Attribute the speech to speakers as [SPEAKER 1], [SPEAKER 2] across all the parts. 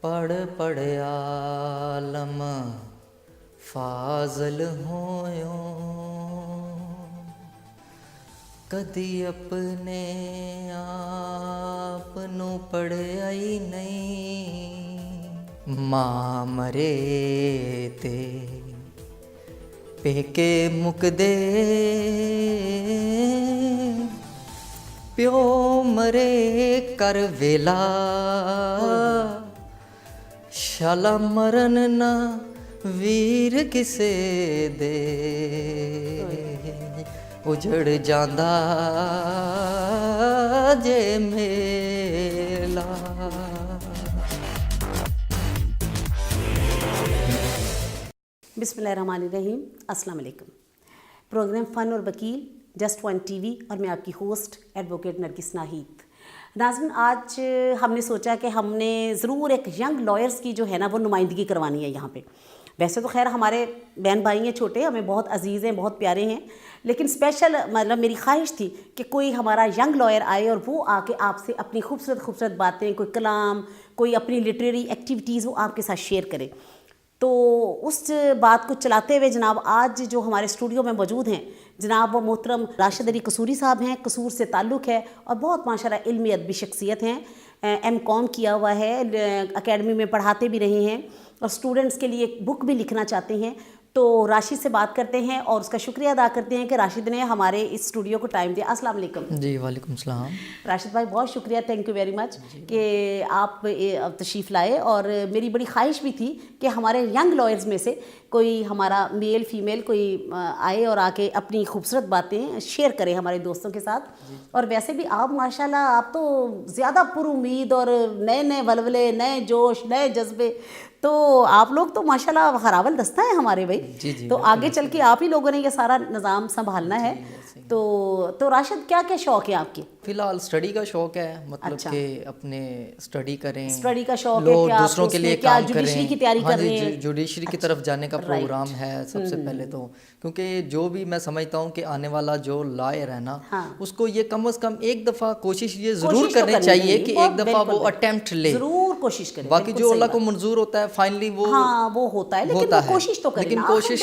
[SPEAKER 1] पढ़ पढ़ आलम फाजल होयो कदी अपने आप नू पढ़िया ही नहीं मां मरे ते पेके मुकदे प्यो मरे कर वेला शाला मरन ना वीर किसे दे उजड़ जांदा जे मेला।
[SPEAKER 2] बिस्मिल्लाहिर्रहमानिर्रहीम, अस्सलाम वालेकुम। प्रोग्राम फ़न और वकील जस्ट वन टीवी और मैं आपकी होस्ट एडवोकेट नरगिस नाहिद। नाज़रीन, आज हमने सोचा कि हमने ज़रूर एक यंग लॉयर्स की जो है ना वो नुमाइंदगी करवानी है यहाँ पे। वैसे तो खैर हमारे बहन भाई हैं छोटे, हमें बहुत अजीज़ हैं, बहुत प्यारे हैं, लेकिन स्पेशल मतलब मेरी ख्वाहिश थी कि कोई हमारा यंग लॉयर आए और वो आके आपसे अपनी खूबसूरत खूबसूरत बातें, कोई कलाम, कोई अपनी लिटरेरी एक्टिविटीज़ वो आपके साथ शेयर करे। तो उस बात को चलाते हुए जनाब आज जो हमारे स्टूडियो में मौजूद हैं जनाब वो मोहतरम राशिद अली कसूरी साहब हैं। कसूर से ताल्लुक़ है और बहुत माशाल्लाह इल्मी अदबी शख्सियत हैं। एम.कॉम किया हुआ है, एकेडमी में पढ़ाते भी रहे हैं और स्टूडेंट्स के लिए एक बुक भी लिखना चाहते हैं। तो राशिद से बात करते हैं और उसका शुक्रिया अदा करते हैं कि राशिद ने हमारे इस स्टूडियो को टाइम दिया। अस्सलाम वालेकुम।
[SPEAKER 1] जी वालेकुम सलाम।
[SPEAKER 2] राशिद भाई बहुत शुक्रिया, थैंक यू वेरी मच कि आप तशरीफ़ लाए। और मेरी बड़ी ख्वाहिश भी थी कि हमारे यंग लॉयर्स में से कोई हमारा मेल फीमेल कोई आए और आके अपनी खूबसूरत बातें शेयर करे हमारे दोस्तों के साथ। और वैसे भी आप माशाल्लाह आप तो ज़्यादा पुरुमीद और नए नए वलवले, नए जोश, नए जज्बे, तो आप लोग तो माशाल्लाह हरावल दस्ता है हमारे भाई।
[SPEAKER 1] जी,
[SPEAKER 2] तो आगे चल के आप ही लोगों ने ये सारा निज़ाम संभालना है। तो राशिद क्या क्या शौक़ है आपके?
[SPEAKER 1] फिलहाल स्टडी का शौक है, मतलब कि अपने स्टडी करें,
[SPEAKER 2] स्टडी का शौक है,
[SPEAKER 1] लोग
[SPEAKER 2] क्या
[SPEAKER 1] दूसरों के लिए
[SPEAKER 2] क्या
[SPEAKER 1] काम
[SPEAKER 2] जुडिशरी
[SPEAKER 1] करें।
[SPEAKER 2] की तैयारी
[SPEAKER 1] हाँ
[SPEAKER 2] कर
[SPEAKER 1] जी,
[SPEAKER 2] रहे हैं?
[SPEAKER 1] जुडिशरी की तरफ जाने का प्रोग्राम है सबसे पहले तो, क्योंकि जो भी मैं समझता हूँ कि आने वाला जो लॉयर है ना उसको ये कम से कम एक दफ़ा कोशिश ये ज़रूर करनी चाहिए कि एक दफ़ा वो अटेम्प्ट ले,
[SPEAKER 2] ज़रूर कोशिश करें।
[SPEAKER 1] बाकी जो अल्लाह को मंजूर होता है फाइनली वो
[SPEAKER 2] वो होता है, लेकिन वो कोशिश तो करें।
[SPEAKER 1] लेकिन कोशिश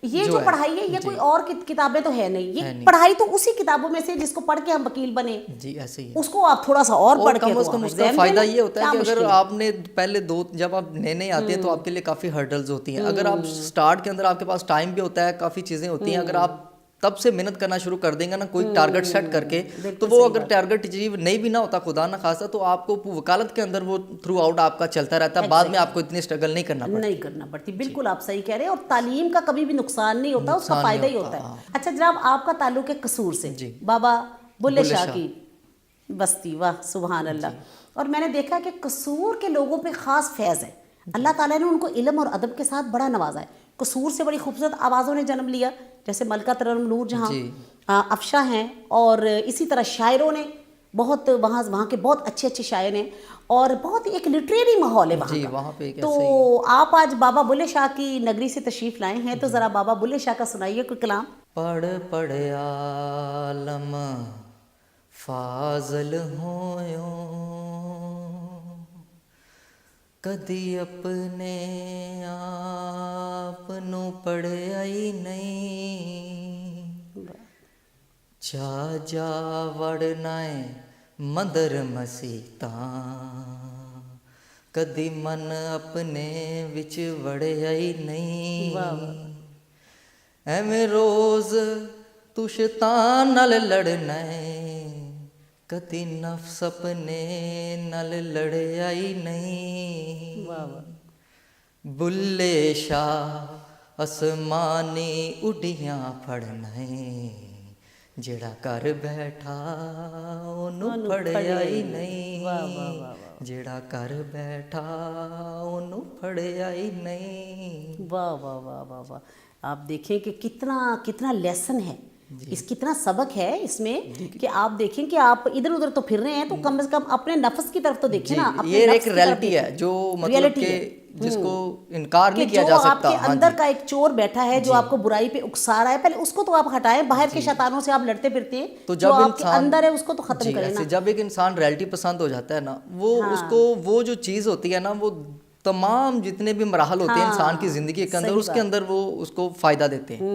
[SPEAKER 2] ये जो पढ़ाई है ये कोई और किताबें तो है नहीं, ये पढ़ाई तो उसी किताबों में से जिसको पढ़ के हम वकील बने।
[SPEAKER 1] जी ऐसे ही
[SPEAKER 2] उसको आप थोड़ा सा और पढ़ के
[SPEAKER 1] कम से कम उसका फायदा ये होता है कि अगर आपने पहले जब आप नए नए आते हैं तो आपके लिए काफ़ी हर्डल्स होती हैं। अगर आप स्टार्ट के अंदर आपके पास टाइम भी होता है, काफ़ी चीज़ें होती हैं, अगर आप तब से मेहनत करना शुरू कर देंगे ना कोई टारगेट सेट करके, तो वो अगर टारगेट अचीव नहीं भी ना होता खुदा ना खासा, तो आपको वकालत के अंदर वो थ्रू आउट आपका चलता रहता है, बाद में आपको इतनी स्ट्रगल नहीं करना पड़ती।
[SPEAKER 2] बिल्कुल आप सही कह रहे हैं। और तालीम का कभी भी नुकसान नहीं होता, उसका फ़ायदा ही होता है। अच्छा जनाब, आपका ताल्लुक है कसूर से, बाबा बुल्ले शाह की बस्ती, वाह सुभान अल्लाह। और मैंने देखा कि कसूर के लोगों पे ख़ास फैज़ है, अल्लाह ताला ने उनको इल्म और अदब के साथ बड़ा नवाजा है। कसूर से बड़ी खूबसूरत आवाज़ों ने जन्म लिया, जैसे मलका तरन्नुम नूर जहाँ, अफशा हैं, और इसी तरह शायरों ने बहुत वहाँ के बहुत अच्छे अच्छे शायर हैं और बहुत एक लिटरेरी माहौल है वहाँ पे। तो आप आज बाबा बुल्ले शाह की नगरी से तशरीफ़ लाए हैं, तो ज़रा बाबा बुल्ले शाह का सुनाइए कोई कलाम।
[SPEAKER 1] पढ़ पढ़ आलम फाजल होयो कदी अपने आप नू पढ़िया ही नहीं जा वड़नाए मंदर मसीता कदी मन अपने विच वड़िया ही नहीं एवें रोज़ तू शैतान नाल लड़ना है कदी नफ्स अपने नाल लड़िया ही नहीं बुल्ले शाह आसमानी उड़ियां फड़ना है जेड़ा कर बैठा ओनू फड़िया ही नहीं जेड़ा कर बैठा ओनू फड़िया ही नहीं।
[SPEAKER 2] वाह वाह वाह वाह वाह। आप देखें कि कितना लेसन है اس कितना सबक है इसमें कि आप देखें कि आप इधर उधर तो फिर रहे हैं तो कम से कम अपने नफ्स की तरफ तो देखें ना, अपने
[SPEAKER 1] ये
[SPEAKER 2] नफ्स
[SPEAKER 1] एक
[SPEAKER 2] की तरफ
[SPEAKER 1] रियलिटी
[SPEAKER 2] देखें।
[SPEAKER 1] है जो मतलब
[SPEAKER 2] Reality
[SPEAKER 1] कि
[SPEAKER 2] है।
[SPEAKER 1] जिसको इनकार
[SPEAKER 2] कि
[SPEAKER 1] नहीं किया
[SPEAKER 2] जो
[SPEAKER 1] जा सकता।
[SPEAKER 2] आपके अंदर का एक चोर बैठा है जो आपको बुराई पे उकसा रहा है, पहले उसको तो आप हटाएं। बाहर के शैतानों से आप लड़ते फिरते हैं,
[SPEAKER 1] तो
[SPEAKER 2] जो
[SPEAKER 1] जब
[SPEAKER 2] आपके अंदर है उसको तो खत्म करें ना।
[SPEAKER 1] जब एक इंसान रियलिटी पसंद हो जाता है ना, वो उसको वो जो चीज़ होती है ना, वो तमाम जितने भी मराहल होते हैं इंसान की ज़िंदगी के अंदर, उसके अंदर वो उसको फ़ायदा देते हैं।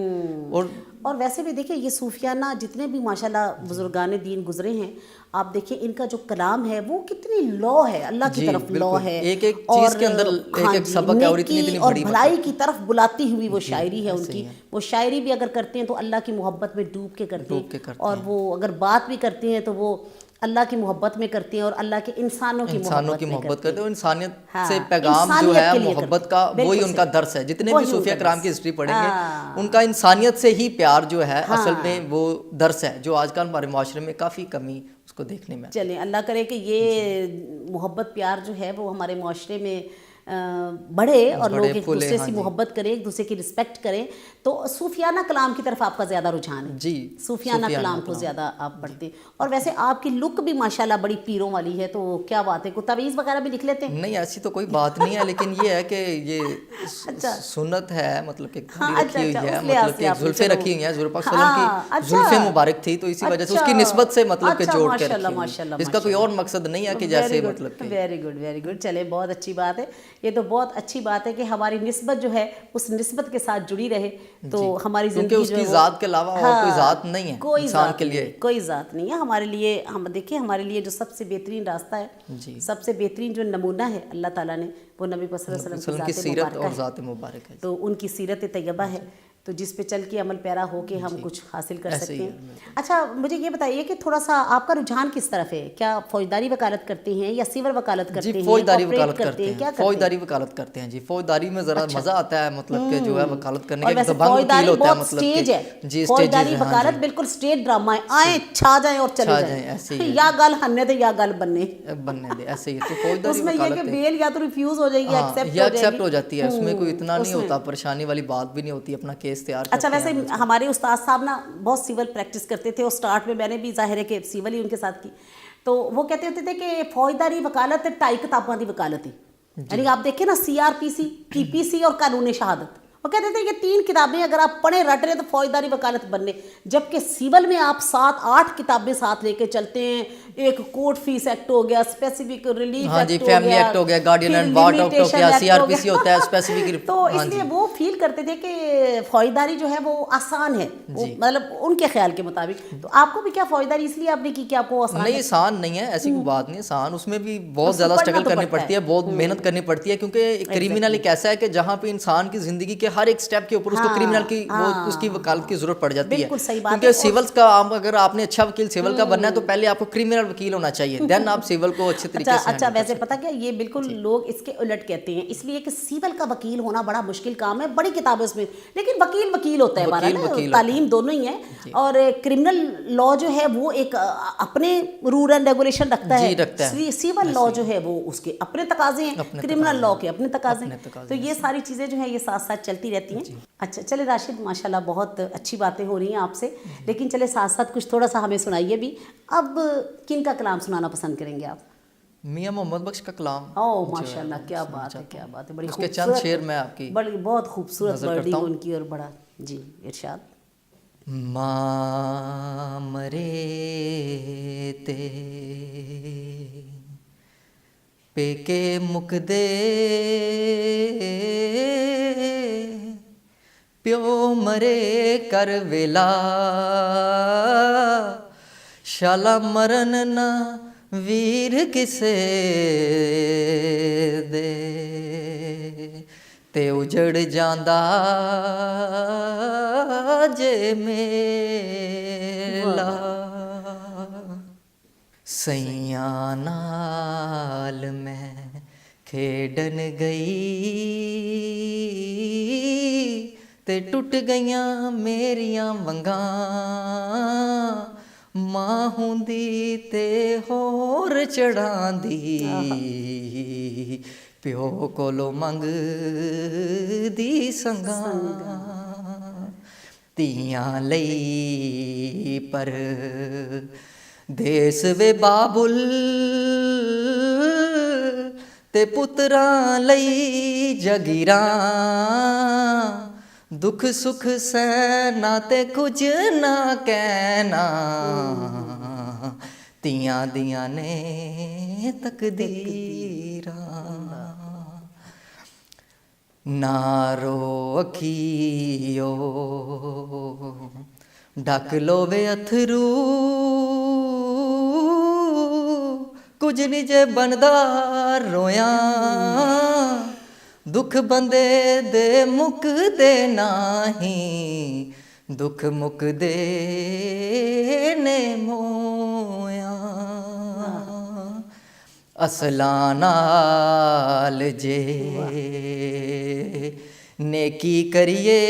[SPEAKER 2] और वैसे भी देखिए ये सूफियाना जितने भी माशाल्लाह बुजुर्गान दीन गुजरे हैं, आप देखिए इनका जो कलाम है वो कितनी लॉ है, अल्लाह की तरफ लॉ है,
[SPEAKER 1] एक एक चीज़ के अंदर एक एक सबक है और इतनी इतनी
[SPEAKER 2] और
[SPEAKER 1] बड़ी
[SPEAKER 2] भलाई की तरफ बुलाती हुई वो शायरी है उनकी। वो शायरी भी अगर करते हैं तो अल्लाह की मोहब्बत में डूब के करते हैं, और वो अगर बात भी करते हैं तो वो अल्लाह की मोहब्बत में करते हैं और अल्लाह के इंसानों की मोहब्बत
[SPEAKER 1] करते हैं। इंसानियत से पैगाम जो है मोहब्बत का, वही उनका दर्स है। जितने भी सूफिया कराम की हिस्ट्री पढ़ेंगे, उनका इंसानियत से ही प्यार जो है असल में वो दर्स है, जो आजकल हमारे माशरे में काफ़ी कमी उसको देखने में।
[SPEAKER 2] चलें अल्लाह करे कि ये मोहब्बत प्यार जो है वो हमारे माशरे में बढ़े और लोग एक दूसरे से मोहब्बत करें, एक दूसरे की रिस्पेक्ट करें। तो सूफियाना कलाम की तरफ आपका ज़्यादा रुझान है
[SPEAKER 1] जी,
[SPEAKER 2] सूफियाना कलाम को ज़्यादा आप पढ़ते हैं। और वैसे आपकी लुक भी माशाल्लाह बड़ी पीरों वाली है, तो क्या बात है, कोई तवीज़ वगैरह भी लिख लेते हैं?
[SPEAKER 1] नहीं, ऐसी तो कोई बात नहीं है, लेकिन ये है कि ये सुन्नत है, मतलब कि रखी हुई है, मतलब कि जुल्फे रखी हुई हैं। हुज़ूर पाक सल्लल्लाहु अलैहि वसल्लम की जुल्फे मुबारक थी, तो इसी वजह से उसकी निस्बत से मतलब कि जोड़ के रखी हुई है। इसका कोई और मकसद नहीं है कि जैसे मतलब कि
[SPEAKER 2] वेरी गुड। चले बहुत अच्छी बात है, ये तो बहुत अच्छी बात है कि हमारी निस्बत जो है उस निस्बत के साथ जुड़ी रहे, तो हमारी जिंदगी जो
[SPEAKER 1] उसकी ज़ात के अलावा और कोई ज़ात नहीं है इंसान के लिए,
[SPEAKER 2] कोई ज़ात नहीं है हमारे लिए। हम देखिए हमारे लिए जो सबसे बेहतरीन रास्ता है, सबसे बेहतरीन जो नमूना है अल्लाह ताला ने, वो नबी सल्लल्लाहु अलैहि वसल्लम की सीरत और ज़ात मुबारक है। तो उनकी सीरत तैयबा है, तो जिस पे चल के अमल पैरा हो के हम कुछ हासिल कर सकते हैं। अच्छा मुझे ये बताइए कि थोड़ा सा आपका रुझान किस तरफ है? क्या फौजदारी वकालत करते हैं या सिविल वकालत करते हैं?
[SPEAKER 1] फौजदारी वकालत करते हैं।
[SPEAKER 2] क्या
[SPEAKER 1] फौजदारी वकालत करते हैं जी। फौजदारी में ज़रा मज़ा आता है, मतलब कि जो है वकालत करने
[SPEAKER 2] के
[SPEAKER 1] के
[SPEAKER 2] फौजदारी बहुत स्टेज है जी, फौजदारी वकालत बिल्कुल स्टेज ड्रामा है, आए छा जाए और चले जाए, ऐसे ही या गल हन्ने दे या गल बनने दे, ऐसे ही। तो फौजदारी उसमें ये कि बेल या तो रिफ्यूज हो जाएगी या एक्सेप्ट हो जाती है, उसमें कोई इतना नहीं होता, परेशानी वाली बात भी नहीं होती, अपना केस तैयार। अच्छा वैसे हमारे उस्ताद साहब ना बहुत सिविल प्रैक्टिस करते थे, और स्टार्ट में मैंने भी जाहिर है कि सिविल ही उनके साथ की, तो वो कहते होते थे कि फौजदारी वकालत 2 किताबां दी वकालत ही, यानी आप देखें ना CRPC, PPC और कानून शहादत, वो कहते थे ये 3 किताबें अगर आप पढ़े रट रहे तो फौजदारी वकालत बनने, जबकि सिविल में आप 7-8 किताबें साथ लेके चलते हैं। एक कोर्ट फीस एक्ट हो गया, specific relief act
[SPEAKER 1] family act हो गया, गार्डियन एंड वार्ड एक्ट हो गया, CRPC होता है स्पेसिफिक।
[SPEAKER 2] तो इसलिए वो फील करते थे कि फौजदारी जो है वो आसान है, मतलब उनके ख्याल के मुताबिक। तो आपको भी क्या फौजदारी इसलिए आपने की कि आपको आसान?
[SPEAKER 1] नहीं, आसान नहीं है, ऐसी कोई बात नहीं। आसान उसमें भी बहुत ज़्यादा स्ट्रगल करनी पड़ती है, बहुत मेहनत करनी पड़ती है, क्योंकि क्रिमिनल एक ऐसा है कि जहाँ पे इंसान की जिंदगी के हर एक स्टेप के ऊपर उसको क्रिमिनल की उसकी वकालत की जरूरत पड़ जाती है।
[SPEAKER 2] बिल्कुल सही बात है।
[SPEAKER 1] क्योंकि सिविल्स का अगर आपने अच्छा वकील सिविल का बनना है तो पहले आपको क्रिमिनल वकील होना चाहिए, देन आप सिविल को अच्छे तरीके से।
[SPEAKER 2] अच्छा वैसे पता क्या, ये बिल्कुल लोग इसके उलट कहते हैं, इसलिए कि सिविल का वकील होना बड़ा मुश्किल काम है, बड़ी किताबें उसमें, लेकिन वकील होता है हमारा ना, तालीम दोनों ही है। और क्रिमिनल लॉ जो है वो एक अपने रूल एंड रेगुलेशन रखता है, सिविल लॉ जो है वो उसके अपने तकाजे हैं, क्रिमिनल लॉ के अपने तकाजे हैं। तो ये सारी चीज़ें जो है ये साथ साथ चलती रहती हैं। अच्छा चले राशिद, माशाल्लाह बहुत अच्छी बातें हो रही हैं आपसे, लेकिन चले साथ साथ कुछ थोड़ा सा हमें सुनाइए भी। अब किन का कलाम सुनाना पसंद करेंगे आप?
[SPEAKER 1] मियां मोहम्मद बख्श का कलाम।
[SPEAKER 2] ओह माशाल्लाह, क्या बात है, क्या बात है, बड़ी
[SPEAKER 1] उसके चंद शेर मैं आपकी
[SPEAKER 2] बड़ी बहुत खूबसूरत वर्डिंग उनकी, और बड़ा जी इरशाद।
[SPEAKER 1] माँ मरे ते पेके मुकदे प्यो मरे कर वेला शाला मरन ना वीर किसे दे ते उजड़ जांदा जे मेला सैयां नाल मैं खेडन गई ते टुट गईयां मेरियां वंगां मां हुंदी ते होर चढ़ांदी प्यो कोलो मंगदी संगां ਧੀਆਂ ਲਈ ਪਰ ਦੇਸ ਵੇ ਬਾਬੁਲ ਤੇ ਪੁੱਤਰਾਂ ਲਈ ਜਗੀਰਾਂ ਦੁੱਖ ਸੁਖ ਸਹਿਣਾ ਤੇ ਕੁਝ ਨਾ ਕਹਿਣਾ ਧੀਆਂ ਦੀਆਂ ਨੇ ਤਕਦੀਰਾਂ ਨਾ ਰੋ ਅੱਖੀਓ ਢੱਕ ਲੋ ਵੇ ਅਥਰੂ ਕੁਝ ਨੀ ਜੇ ਬਣਦਾ ਰੋਇਆ ਦੁੱਖ ਬੰਦੇ ਦੇ ਮੁੱਕਦੇ ਨਾਹੀਂ ਦੁੱਖ ਮੁੱਕਦੇ ਨੇ ਮੋਇਆ ਅਸਲਾਂ ਨਾਲ ਜੇ ਨੇਕੀ ਕਰੀਏ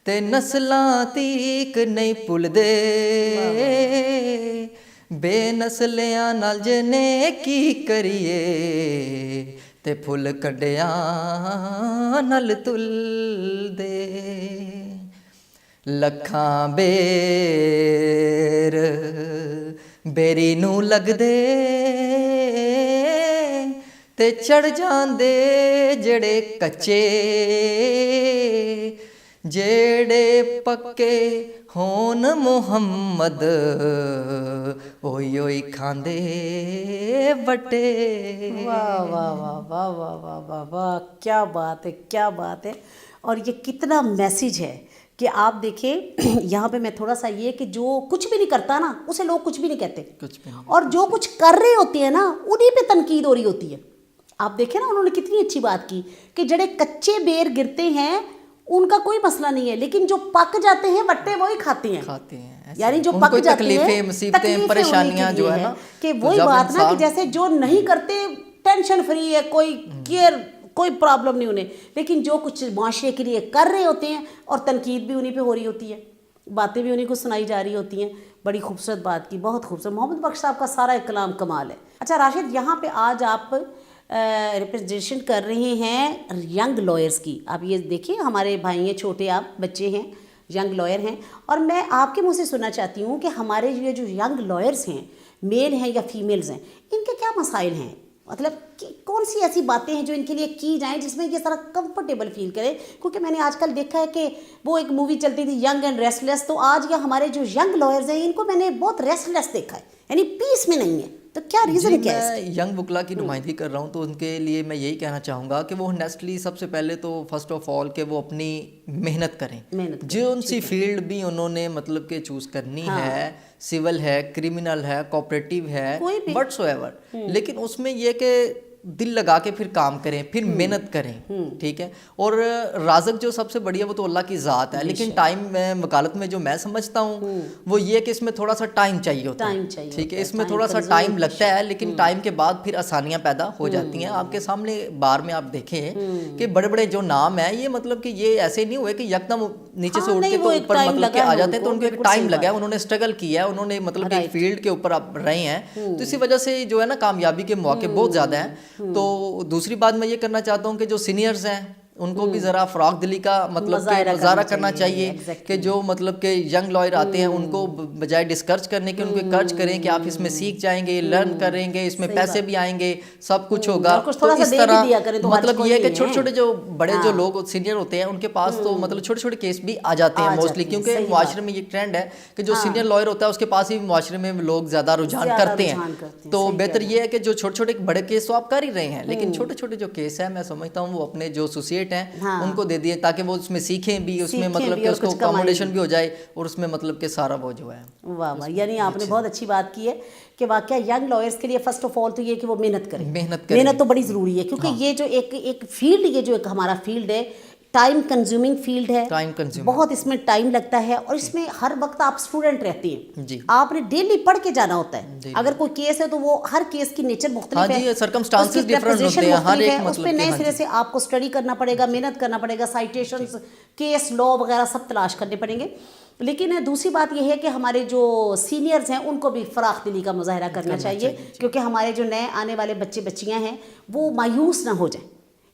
[SPEAKER 1] ਤੇ ਨਸਲਾਂ ਤੀਕ ਨਹੀਂ ਭੁੱਲਦੇ ਬੇਨਸਲਿਆਂ ਨਾਲ ਜੇ ਨੇਕੀ ਕਰੀਏ ਤੇ ਫੁੱਲ ਕੱਢਿਆਂ ਨਾਲ ਤੁਲਦੇ ਲੱਖਾਂ ਬੇਰ ਬੇਰੀ ਨੂੰ ਲੱਗਦੇ ਤੇ ਚੜ ਜਾਂਦੇ ਜਿਹੜੇ ਕੱਚੇ ਜਿਹੜੇ ਪੱਕੇ ਹੋਣ ਮੁਹੰਮਦ ਓਏ ਓਏ ਖਾਂਦੇ ਵਟੇ
[SPEAKER 2] वाह वाह वाह वाह वाह वाह वाह वाह, क्या बात है, क्या बात है। और ये कितना मैसेज है कि आप देखें यहाँ पे मैं थोड़ा सा ये कि जो कुछ भी नहीं करता ना उसे लोग कुछ भी नहीं कहते,
[SPEAKER 1] कुछ भी नहीं।
[SPEAKER 2] और जो कुछ कर रहे होते हैं ना उन्हीं पे तनकीद हो रही होती है। आप देखें ना उन्होंने कितनी अच्छी बात की कि जड़े कच्चे बेर गिरते हैं उनका कोई मसला नहीं है, लेकिन जो पक जाते हैं वट्टे वही खाते हैं यानी जो पक जाते हैं
[SPEAKER 1] मुसीबतें परेशानियां जो है ना
[SPEAKER 2] कि वही बात ना कि जैसे जो नहीं करते टेंशन फ्री है, कोई केयर कोई प्रॉब्लम नहीं उन्हें, लेकिन जो कुछ माशरे के लिए कर रहे होते हैं और तनकीद भी उन्हीं पे हो रही होती है, बातें भी उन्हीं को सुनाई जा रही होती हैं। बड़ी खूबसूरत बात की, बहुत खूबसूरत। मोहम्मद बख्श साहब का सारा कलाम कमाल है। अच्छा राशिद, यहाँ पे आज आप रिप्रेजेंटेशन कर रहे हैं यंग लॉयर्स की। आप ये देखिए हमारे भाई हैं, छोटे आप बच्चे हैं, यंग लॉयर हैं, और मैं आपके मुँह से सुनना चाहती हूँ कि हमारे ये जो यंग लॉयर्स हैं, मेल हैं या फीमेल्स हैं, इनके क्या मसाइल हैं, मतलब कि कौन सी ऐसी बातें हैं जो इनके लिए की जाएं जिसमें ये सारा कंफर्टेबल फील करें। क्योंकि मैंने आजकल देखा है कि वो एक मूवी चलती थी यंग एंड रेस्टलेस, तो आज या हमारे जो यंग लॉयर्स हैं इनको मैंने बहुत रेस्टलेस देखा है, यानी पीस में नहीं है। तो क्या रीज़न क्या है?
[SPEAKER 1] मैं यंग वकला की नुमाइंदगी कर रहा हूँ, तो उनके लिए मैं यही कहना चाहूँगा कि वो नेस्टली सबसे पहले तो फर्स्ट ऑफ ऑल कि वो अपनी मेहनत करें, जो उनसी फील्ड भी उन्होंने मतलब कि चूज़ करनी है, सिविल है, क्रिमिनल है, कोऑपरेटिव है, व्हाटसोएवर, लेकिन उसमें ये कि दिल लगा के फिर काम करें, फिर मेहनत करें, ठीक है। और राज़क जो सबसे बढ़िया वो तो अल्लाह की ज़ात है, लेकिन टाइम में वकालत में जो मैं समझता हूँ वो ये कि इसमें थोड़ा सा टाइम चाहिए होता है, ठीक है, इसमें थोड़ा सा टाइम लगता है, लेकिन टाइम के बाद फिर आसानियाँ पैदा हो जाती हैं। आपके सामने बार में आप देखें कि बड़े बड़े जो नाम हैं, ये मतलब कि ये ऐसे नहीं हुए कि यकदम नीचे से उठ के तो ऊपर मतलब के आ जाते हैं, तो उनको एक टाइम लगा है, उन्होंने स्ट्रगल किया है, उन्होंने मतलब कि फील्ड के ऊपर आप रहे हैं, तो इसी वजह से जो है ना कामयाबी के मौके बहुत ज़्यादा हैं। तो दूसरी बात मैं ये करना चाहता हूँ कि जो सीनियर्स हैं उनको भी ज़रा फ़राग दिली का मतलब मुज़ाहरा करना चाहिए कि जो मतलब के यंग लॉयर आते हैं उनको बजाय डिस्करेज करने के उनको encourage करें कि आप इसमें सीख जाएंगे, लर्न करेंगे, इसमें पैसे भी आएंगे, सब कुछ होगा। तो इस तरह मतलब ये है कि छोटे छोटे जो बड़े जो लोग सीनियर होते हैं उनके पास तो मतलब छोटे छोटे केस भी आ जाते हैं मोस्टली, क्योंकि मुआशरे में ये ट्रेंड है कि जो सीनियर लॉयर होता है उसके पास ही मुआशरे में लोग ज़्यादा रुझान करते हैं। तो बेहतर ये है कि जो छोटे छोटे बड़े केस तो आप कर ही रहे हैं, लेकिन छोटे छोटे जो केस है मैं समझता हूँ वो अपने जो एसोसिएट हैं उनको दे दिए ताकि वो उसमें सीखें भी, उसमें मतलब कि उसको अकोमोडेशन भी हो जाए और उसमें मतलब कि सारा वो जो है।
[SPEAKER 2] वाह वाह, यानी आपने बहुत अच्छी बात की है कि वाकई यंग लॉयर्स के लिए फर्स्ट ऑफ ऑल तो ये कि वो मेहनत करें, मेहनत तो बड़ी ज़रूरी है, क्योंकि ये जो एक फील्ड, ये जो एक हमारा फील्ड है टाइम कंज्यूमिंग फील्ड है, बहुत इसमें टाइम लगता है, और इसमें हर वक्त आप स्टूडेंट रहते हैं, आपने डेली पढ़ के जाना होता है। अगर कोई केस है तो वो हर केस की नेचर मुख्तलिफ है,
[SPEAKER 1] सर्कमस्टांसेस डिफरेंट होते हैं, हर एक
[SPEAKER 2] उस पे नए सिरे से आपको स्टडी करना पड़ेगा, मेहनत करना पड़ेगा, साइटेशंस, केस लॉ वगैरह सब तलाश करने पड़ेंगे। लेकिन दूसरी बात यह है कि हमारे जो सीनियर्स हैं उनको भी फराख दिली का मुजाहरा करना चाहिए, क्योंकि हमारे जो नए आने वाले बच्चे बच्चियाँ हैं वो मायूस ना हो जाएं,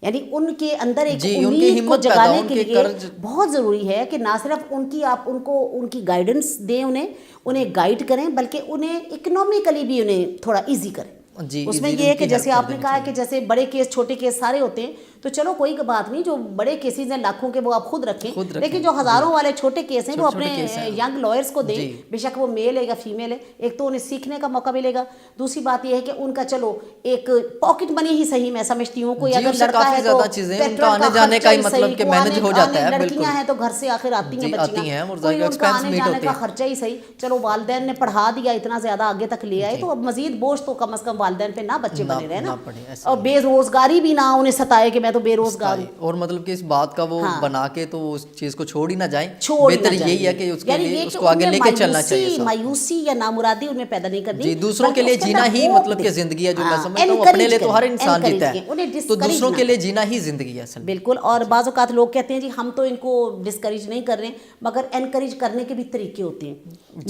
[SPEAKER 2] یعنی ان کے اندر ایک
[SPEAKER 1] جی، ان کی
[SPEAKER 2] امید کو
[SPEAKER 1] ہمت پیدا،
[SPEAKER 2] جگانے
[SPEAKER 1] ان
[SPEAKER 2] کے
[SPEAKER 1] کے
[SPEAKER 2] لیے
[SPEAKER 1] کرج
[SPEAKER 2] بہت ضروری ہے کہ نہ صرف ان کی آپ ان کو ان کی گائیڈنس دیں، انہیں گائیڈ کریں، بلکہ انہیں اکنومیکلی بھی انہیں تھوڑا ایزی کریں.
[SPEAKER 1] جی
[SPEAKER 2] اس میں
[SPEAKER 1] ایزیلی
[SPEAKER 2] یہ ہے
[SPEAKER 1] ان
[SPEAKER 2] کہ
[SPEAKER 1] کی
[SPEAKER 2] جیسے
[SPEAKER 1] ہیلپ
[SPEAKER 2] آپ
[SPEAKER 1] کر
[SPEAKER 2] نے
[SPEAKER 1] دینی
[SPEAKER 2] کہا کہ
[SPEAKER 1] چاہیے.
[SPEAKER 2] جیسے بڑے کیس چھوٹے کیس سارے ہوتے ہیں تو چلو کوئی بات نہیں، جو بڑے کیسز ہیں لاکھوں کے وہ آپ خود رکھیں، لیکن جو ہزاروں والے چھوٹے کیس ہیں وہ اپنے ینگ لائرس کو دیں، بے شک وہ میل ہے یا فیمیل ہے. ایک تو انہیں سیکھنے کا موقع ملے گا، دوسری بات یہ ہے کہ ان کا چلو ایک پاکٹ منی ہی صحیح میں سمجھتی ہوں، کوئی اگر لڑکا ہے تو پیٹرول کا خرچہ ہی صحیح، کو آنے لڑکیاں ہیں تو گھر سے آخر آتی ہیں بچیاں، کوئی ان کا آنے جانے کا خرچہ ہی صحیح. چلو والدین نے پڑھا دیا، اتنا زیادہ آگے تک لے آئے، تو اب مزید بوجھ تو کم از کم والدین پہ نہ بچے بنے رہے نا، اور بے روزگاری بھی نہ انہیں ستائے کہ میں تو بے روزگار ہوں.
[SPEAKER 1] اور مطلب کہ اس بات کا وہ بنا کے تو اس چیز کو چھوڑ ہی نہ جائیں.
[SPEAKER 2] بہتر
[SPEAKER 1] یہی ہے کہ اس کے لیے اس کو آگے لے کے چلنا چاہیے.
[SPEAKER 2] مایوسی یا نامرادی ان میں پیدا نہیں کرنی.
[SPEAKER 1] جی، دوسروں کے لیے جینا ہی مطلب کہ زندگی ہے، جو میں سمجھتا ہوں اپنے لیے تو ہر انسان جیتا ہے، تو دوسروں کے لیے جینا ہی زندگی ہے اصل میں.
[SPEAKER 2] بالکل. اور بعض اوقات لوگ کہتے ہیں جی ہم تو ان کو ڈسکریج نہیں کر رہے ہیں، مگر انکریج کرنے کے بھی طریقے ہوتے ہیں.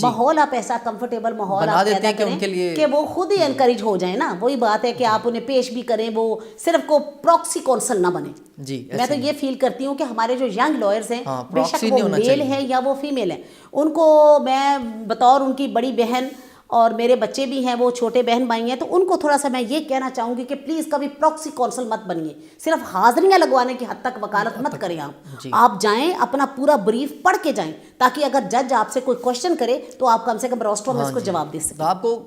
[SPEAKER 2] ماحول آپ ایسا کمفرٹیبل ماحول آپ پیدا کریں کہ وہ خود ہی انکریج ہو جائیں نا. وہی بات ہے کہ آپ انہیں پیش بھی کریں، وہ صرف کو پراکسی کونسل نہ بنے. میں تو یہ فیل کرتی ہوں کہ ہمارے جو ینگ لائرز ہیں، بے شک وہ میل ہیں یا وہ فیمیل ہیں، ان کو میں بطور ان کی بڑی بہن، اور میرے بچے بھی ہیں وہ چھوٹے بہن بھائی ہیں، تو ان کو تھوڑا سا میں یہ کہنا چاہوں گی کہ پلیز کبھی پراکسی کونسل مت بنیے. صرف حاضریاں لگوانے کی حد تک وکالت مت کریں. آپ جائیں اپنا پورا بریف پڑھ کے جائیں، تاکہ اگر جج آپ سے کوئی کوشچن کرے تو آپ کم سے کم روسٹرو میں اس کو جواب دے سکیں.
[SPEAKER 1] آپ کو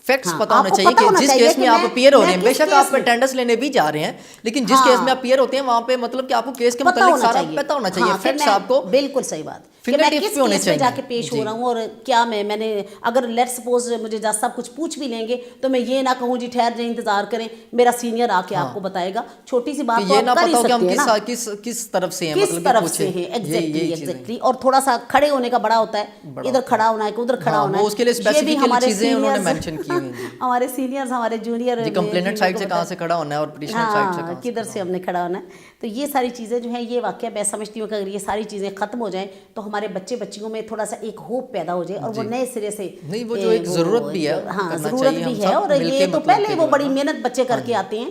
[SPEAKER 1] فیکٹس پتہ ہونا چاہیے کہ جس کیس میں آپ اپیئر ہو رہے ہیں، بے شک آپ اٹینڈنس لینے بھی جا رہے ہیں، لیکن جس کیس میں اپیئر ہوتے ہیں وہاں پہ مطلب کہ آپ کو کیس کے متعلق سارا پتہ ہونا چاہیے. فیکٹس آپ کو
[SPEAKER 2] بالکل صحیح بات کہ میں کس کیس میں جا کے پیش ہو رہا ہوں، اور کیا میں نے اگر لیٹ سپوز مجھے جج صاحب کچھ پوچھ بھی لیں گے تو میں یہ نہ کہوں جی ٹھہر جائیں انتظار کریں، میرا سینئر آ کے آپ کو بتائے گا. چھوٹی سی بات تو آپ کر ہی سکتے ہیں نا،
[SPEAKER 1] کس طرف سے ہیں،
[SPEAKER 2] کس طرف سے ہیں. ایگزیکٹلی. اور تھوڑا سا کھڑے ہونے کا بڑا ہوتا ہے، ادھر کھڑا ہونا ہے کہ ادھر کھڑا ہونا ہے.
[SPEAKER 1] اس کے لیے اسپیسیفکلی چیزیں انہوں نے مینشن کی ہوئی ہیں.
[SPEAKER 2] ہمارے سینئرز ہمارے جونیئر
[SPEAKER 1] کمپلیننٹ سائڈ سے کہاں سے کھڑا ہونا ہے اور پٹیشنر سائڈ سے
[SPEAKER 2] کدھر سے ہم نے کھڑا ہونا ہے. تو یہ ساری چیزیں جو ہیں، یہ واقعہ میں سمجھتی ہوں کہ اگر یہ ساری چیزیں ختم ہو جائیں تو ہمارے بچے بچیوں میں تھوڑا سا ایک ہوپ پیدا ہو جائے، اور وہ نئے سرے سے
[SPEAKER 1] نہیں، وہ جو ایک ضرورت بھی ہے،
[SPEAKER 2] ضرورت بھی ہے. اور یہ تو پہلے وہ بڑی محنت بچے کر کے آتے ہیں،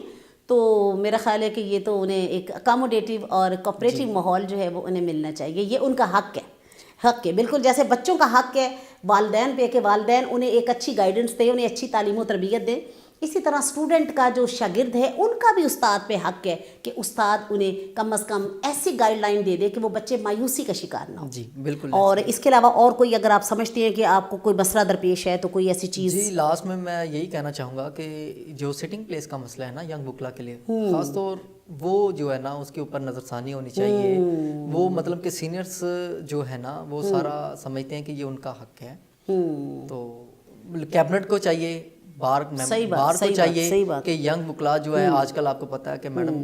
[SPEAKER 2] تو میرا خیال ہے کہ یہ تو انہیں ایک اکاموڈیٹیو اور کوپریٹیو ماحول جو ہے وہ انہیں ملنا چاہیے. یہ ان کا حق ہے. بالکل جیسے بچوں کا حق ہے والدین پہ کہ والدین انہیں ایک اچھی گائیڈنس دیں، انہیں اچھی تعلیم و تربیت دیں، اسی طرح اسٹوڈنٹ کا جو شاگرد ہے ان کا بھی استاد پہ حق ہے کہ استاد انہیں کم از کم ایسی گائیڈ لائن دے دے کہ وہ بچے مایوسی کا شکار نہ ہو.
[SPEAKER 1] جی بالکل.
[SPEAKER 2] اور اس کے علاوہ اور کوئی اگر آپ سمجھتے ہیں کہ آپ کو کوئی مسئلہ درپیش ہے تو کوئی ایسی چیز.
[SPEAKER 1] جی لاسٹ میں یہی کہنا چاہوں گا کہ جو سٹنگ پلیس کا مسئلہ ہے نا ینگ وکلا کے لیے، خاص طور وہ جو ہے نا اس کے اوپر نظر ثانی ہونی چاہیے. وہ مطلب کہ سینئرس جو ہے نا وہ سارا سمجھتے ہیں کہ یہ ان کا حق ہے، تو کیبنٹ کو چاہیے، بار کو چاہیے کہ ینگ وکلا جو ہے، آج کل آپ کو پتہ ہے کہ میڈم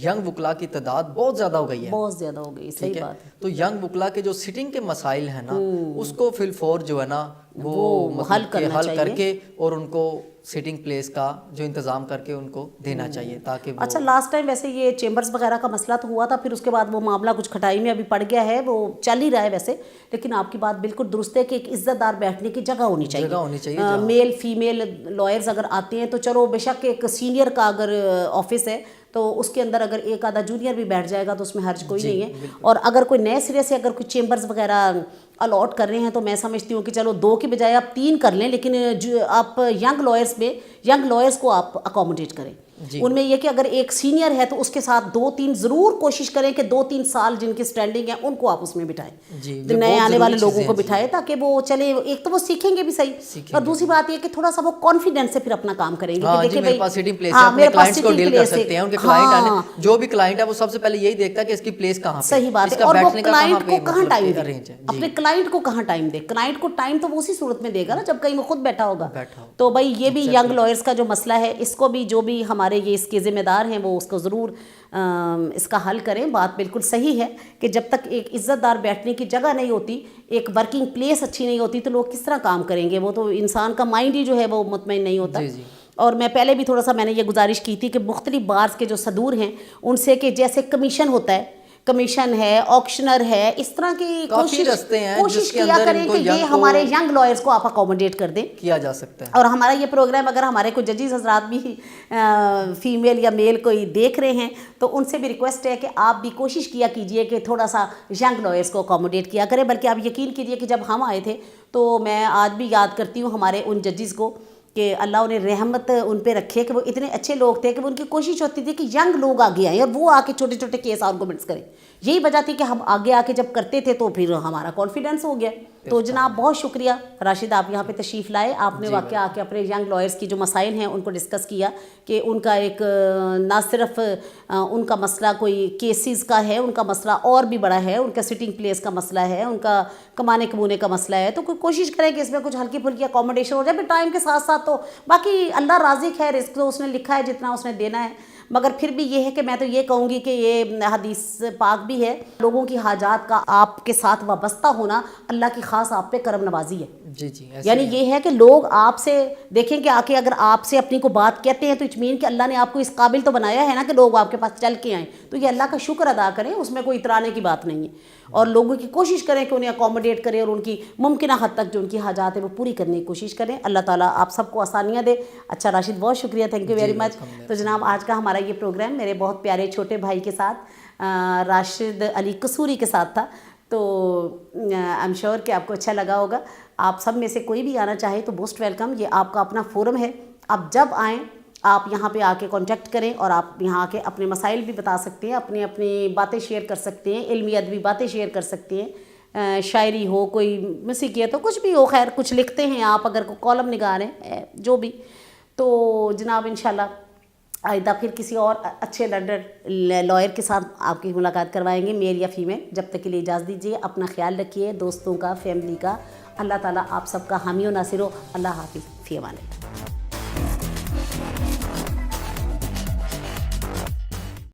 [SPEAKER 1] ینگ وکلا کی تعداد بہت زیادہ ہو گئی ہے،
[SPEAKER 2] بہت زیادہ ہو گئی. صحیح بات ہے.
[SPEAKER 1] تو ینگ وکلا کے جو سٹنگ کے مسائل ہیں نا اس کو فی الفور جو ہے نا وہ حل کر کے اور ان کو سٹنگ پلیس کا جو انتظام کر کے ان کو دینا چاہیے تاکہ وہ.
[SPEAKER 2] اچھا لاسٹ ٹائم ویسے یہ چیمبرز وغیرہ کا مسئلہ تو ہوا تھا، پھر اس کے بعد وہ معاملہ کچھ کھٹائی میں ابھی پڑ گیا ہے، وہ چل ہی رہا ہے ویسے، لیکن آپ کی بات بالکل درست ہے کہ ایک عزت دار بیٹھنے کی جگہ ہونی چاہیے. میل فیمیل لائرز اگر آتے ہیں تو چلو بے شک ایک سینئر کا اگر آفس ہے تو اس کے اندر اگر ایک آدھا جونیئر بھی بیٹھ جائے گا تو اس میں حرج کوئی نہیں ہے. اور اگر کوئی نئے سرے سے اگر کوئی چیمبرز وغیرہ الاٹ کر رہے ہیں تو میں سمجھتی ہوں کہ چلو 2 کی بجائے آپ 3 کر لیں، لیکن جو آپ ینگ لائرز کو آپ اکوموڈیٹ کریں. ان میں یہ کہ اگر ایک سینئر ہے تو اس کے ساتھ 2-3 ضرور کوشش کریں کہ 2-3 سال جن کی سٹینڈنگ ہے ان کو آپ اس میں بٹھائیں، نئے آنے والے لوگوں کو بٹھائیں تاکہ وہ چلے. ایک تو وہ سیکھیں گے بھی صحیح، اور دوسری بات یہ کہ تھوڑا سا وہ کانفیڈنس سے پھر اپنا کام کریں گے کہ دیکھیں
[SPEAKER 1] میرے پاس سٹنگ پلیس ہے، اپنے کلائنٹس کو ڈیل کر سکتے ہیں. ان کے کلائنٹ آنے، جو بھی کلائنٹ ہے وہ سب سے پہلے یہی دیکھتا ہے کہ اس کی پلیس کہاں پہ.
[SPEAKER 2] صحیح بات ہے. اور وہ کلائنٹ کو کہاں ٹائم دے، اپنے کلائنٹ کو کہاں ٹائم دے. کلائنٹ کو ٹائم تو وہ اسی صورت میں دے گا نا جب کہیں وہ خود بیٹھا ہوگا. تو بھائی یہ بھی ینگ لائرز کا جو مسئلہ ہے، اس کو بھی جو بھی ہمارے یہ اس کے ذمہ دار ہیں وہ اس کو ضرور اس کا حل کریں. بات بالکل صحیح ہے کہ جب تک ایک عزت دار بیٹھنے کی جگہ نہیں ہوتی، ایک ورکنگ پلیس اچھی نہیں ہوتی تو لوگ کس طرح کام کریں گے. وہ تو انسان کا مائنڈ ہی جو ہے وہ مطمئن نہیں ہوتا. اور میں پہلے بھی تھوڑا سا میں نے یہ گزارش کی تھی کہ مختلف بارز کے جو صدور ہیں ان سے کہ جیسے کمیشن ہوتا ہے، کمیشن ہے, آکشنر ہے, اس طرح کی
[SPEAKER 1] کافی رستے ہیں
[SPEAKER 2] کوشش
[SPEAKER 1] جس کے
[SPEAKER 2] کیا
[SPEAKER 1] اندر
[SPEAKER 2] کریں
[SPEAKER 1] ان کو
[SPEAKER 2] کہ یہ ہمارے ینگ لائرز کو آپ اکوموڈیٹ کر دیں
[SPEAKER 1] کیا جا سکتا ہے.
[SPEAKER 2] اور ہمارا یہ پروگرام اگر ہمارے کوئی ججز حضرات بھی فیمیل یا میل کوئی دیکھ رہے ہیں تو ان سے بھی ریکویسٹ ہے کہ آپ بھی کوشش کیا کیجئے کہ تھوڑا سا ینگ لائرز کو اکوموڈیٹ کیا کریں. بلکہ آپ یقین کیجئے کہ جب ہم آئے تھے تو میں آج بھی یاد کرتی ہوں ہمارے ان ججز کو کہ اللہ انہیں رحمت ان پہ رکھے کہ وہ اتنے اچھے لوگ تھے کہ ان کی کوشش ہوتی تھی کہ ینگ لوگ آگے آئیں اور وہ آ کے چھوٹے چھوٹے کیس آرگومنٹس کریں. یہی وجہ تھی کہ ہم آگے آ کے جب کرتے تھے تو پھر ہمارا کانفیڈنس ہو گیا. تو جناب بہت شکریہ راشد, آپ یہاں پہ تشریف لائے, آپ نے واقعہ آ کے اپنے ینگ لائرز کی جو مسائل ہیں ان کو ڈسکس کیا کہ ان کا ایک نہ صرف ان کا مسئلہ کوئی کیسز کا ہے, ان کا مسئلہ اور بھی بڑا ہے, ان کا سٹنگ پلیس کا مسئلہ ہے, ان کا کمانے کمونے کا مسئلہ ہے. تو کوشش کریں کہ اس میں کچھ ہلکی پھلکی اکوموڈیشن ہو جائے. پھر ٹائم کے ساتھ ساتھ تو باقی اللہ رازق ہے, رزق تو اس نے لکھا ہے جتنا اس نے دینا ہے. مگر پھر بھی یہ ہے کہ میں تو یہ کہوں گی کہ یہ حدیث پاک بھی ہے, لوگوں کی حاجات کا آپ کے ساتھ وابستہ ہونا اللہ کی خاص آپ پہ کرم نوازی ہے.
[SPEAKER 1] جی جی,
[SPEAKER 2] یعنی یہ ہے کہ لوگ آپ سے دیکھیں کہ آ کے اگر آپ سے اپنی کو بات کہتے ہیں تو اٹ مین کہ اللہ نے آپ کو اس قابل تو بنایا ہے نا کہ لوگ آپ کے پاس چل کے آئیں. تو یہ اللہ کا شکر ادا کریں, اس میں کوئی اترانے کی بات نہیں ہے. اور لوگوں کی کوشش کریں کہ انہیں اکوموڈیٹ کریں اور ان کی ممکنہ حد تک جو ان کی حاجات ہیں وہ پوری کرنے کی کوشش کریں. اللہ تعالیٰ آپ سب کو آسانیاں دے. اچھا راشد, بہت شکریہ, تھینک یو ویری مچ. تو جناب آج کا ہمارا یہ پروگرام میرے بہت پیارے چھوٹے بھائی کے ساتھ راشد علی قصوری کے ساتھ تھا. تو آئی ایم شیور کہ آپ کو اچھا لگا ہوگا. آپ سب میں سے کوئی بھی آنا چاہے تو موسٹ ویلکم, یہ آپ کا اپنا فورم ہے. آپ جب آئیں آپ یہاں پہ آ کے کانٹیکٹ کریں اور آپ یہاں آ کے اپنے مسائل بھی بتا سکتے ہیں, اپنی باتیں شیئر کر سکتے ہیں, علمی ادبی باتیں شیئر کر سکتے ہیں, شاعری ہو, کوئی موسیقیت ہو, کچھ بھی ہو, خیر کچھ لکھتے ہیں آپ, اگر کوئی کالم نگار ہیں جو بھی. تو جناب انشاءاللہ آئندہ پھر کسی اور اچھے لرنر لائر کے ساتھ آپ کی ملاقات کروائیں گے, میل یا فیمیل. جب تک کے لیے اجازت دیجیے, اپنا خیال رکھیے, دوستوں کا, فیملی کا. اللہ تعالیٰ آپ سب کا حامی و ناصر ہو. اللہ حافظ, فی امان اللہ.